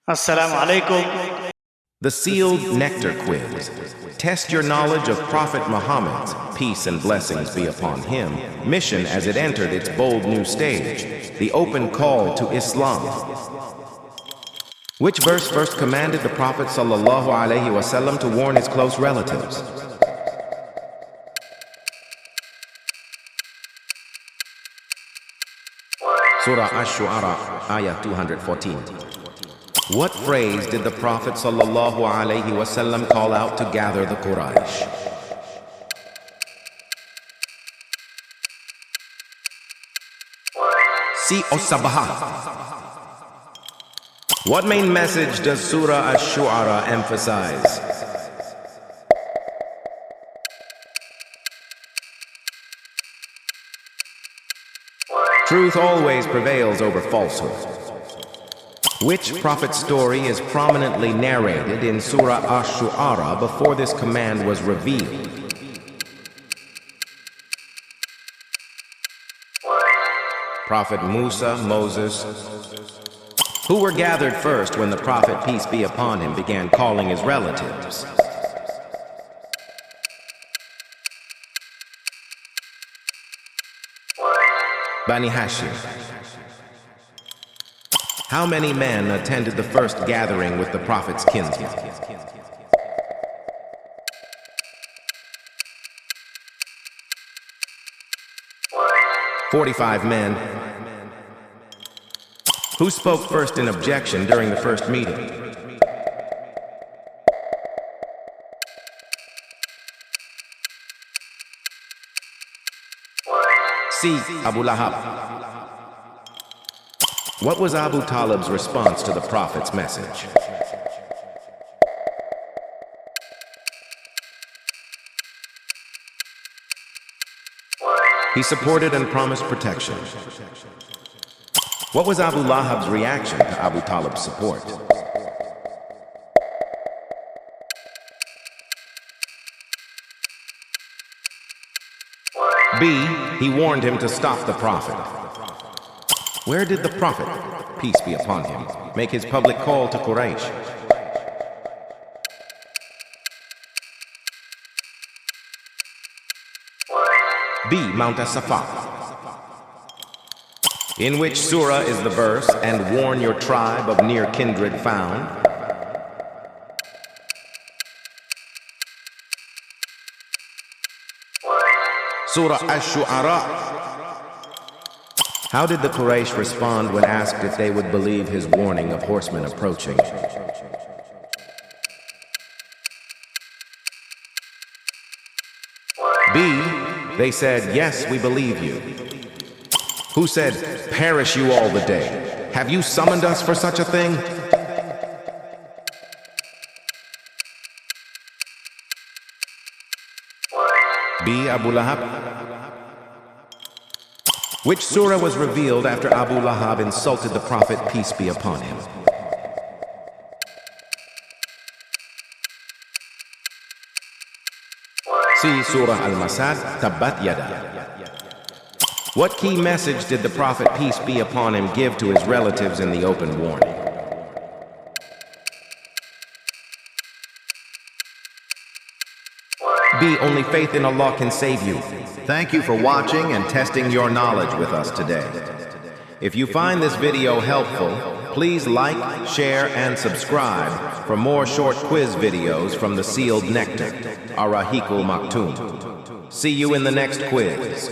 Assalamu alaikum. The Sealed Nectar Quiz. Test your knowledge of Prophet Muhammad's, peace and blessings be upon him, mission as it entered its bold new stage, the open call to Islam. Which verse first commanded the Prophet ﷺ to warn his close relatives? Surah Al-Shu'ara, Ayah 214. What phrase did the Prophet ﷺ call out to gather the Quraysh? Sabaha. What main message does Surah Al-Shu'ara emphasize? Truth always prevails over falsehood. Which prophet's story is prominently narrated in Surah Al-Shu'ara before this command was revealed? Prophet Musa, Moses, who were gathered first when the Prophet, peace be upon him, began calling his relatives. Bani Hashim. How many men attended the first gathering with the Prophet's kinsmen? 45 men. Who spoke first in objection during the first meeting? C. Abu Lahab. What was Abu Talib's response to the Prophet's message? He supported and promised protection. What was Abu Lahab's reaction to Abu Talib's support? B. He warned him to stop the Prophet. Where did the Prophet, peace be upon him, make his public call to Quraysh? B. Mount As-Safa. In which surah is the verse, "And warn your tribe of near kindred found"? Surah Al-Shu'ara. How did the Quraysh respond when asked if they would believe his warning of horsemen approaching? B. They said, "Yes, we believe you." Who said, "Perish you all the day. Have you summoned us for such a thing?" B. Abu Lahab. Which surah was revealed after Abu Lahab insulted the Prophet, peace be upon him? See Surah Al-Masad, Tabbat Yada. What key message did the Prophet, peace be upon him, give to his relatives in the open warning? B. Only faith in Allah can save you. Thank you for watching and testing your knowledge with us today. If you find this video helpful, please like, share, and subscribe for more short quiz videos from the Sealed Nectar, Ar-Raheeq Al-Makhtum. See you in the next quiz.